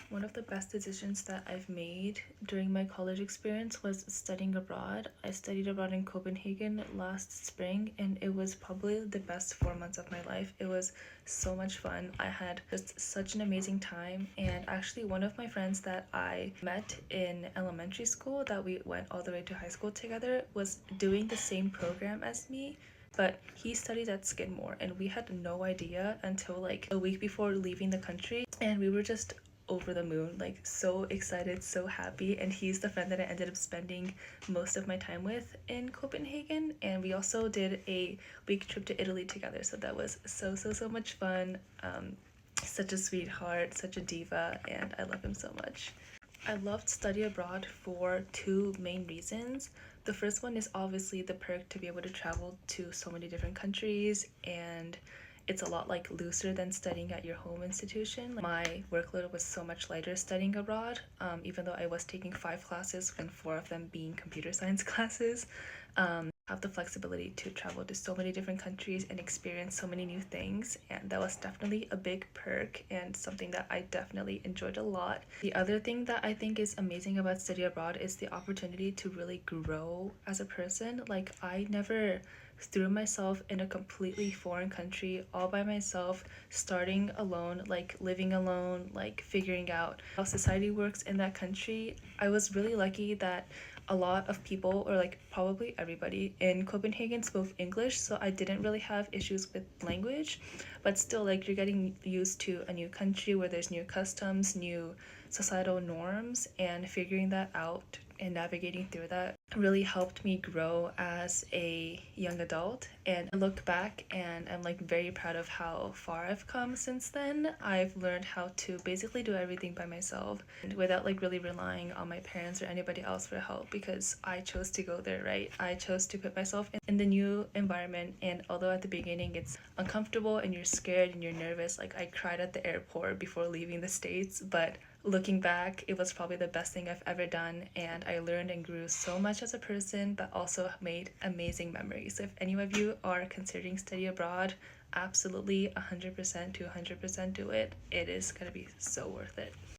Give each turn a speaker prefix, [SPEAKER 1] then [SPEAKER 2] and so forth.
[SPEAKER 1] One of the best decisions that I've made during my college experience was studying abroad. I studied abroad in Copenhagen last spring, and it was probably the best 4 months of my life. It was so much fun. I had just such an amazing time, and actually, one of my friends that I met in elementary school, that we went all the way to high school together, was doing the same program as me, but he studied at Skidmore, and we had no idea until like a week before leaving the country, and we were just over the moon, like so excited, so happy. And he's the friend that I ended up spending most of my time with in Copenhagen. And we also did a week trip to Italy together, so that was so much fun. Such a sweetheart, such a diva, and I love him so much. I loved study abroad for two main reasons. The first one is obviously the perk to be able to travel to so many different countries, and it's a lot like looser than studying at your home institution. Like, my workload was so much lighter studying abroad, even though I was taking 5 classes and 4 of them being computer science classes. Have the flexibility to travel to so many different countries and experience so many new things, and that was definitely a big perk and something that I definitely enjoyed a lot. The other thing that I think is amazing about study abroad is the opportunity to really grow as a person. Like, I never threw myself in a completely foreign country all by myself, starting alone, like living alone, like figuring out how society works in that country. I was really lucky that a lot of people, or like probably everybody in Copenhagen, spoke English, so I didn't really have issues with language. But still, like, you're getting used to a new country where there's new customs, new societal norms, and figuring that out and navigating through that really helped me grow as a young adult. And I look back and I'm like very proud of how far I've come since then. I've learned how to basically do everything by myself and without like really relying on my parents or anybody else for help, because I chose to go there, right? I chose to put myself in the new environment, and although at the beginning it's uncomfortable and you're scared and you're nervous, like I cried at the airport before leaving the States, but looking back, it was probably the best thing I've ever done, and I learned and grew so much as a person, but also made amazing memories. So if any of you are considering study abroad, absolutely 100% to 100% do it. It is going to be so worth it.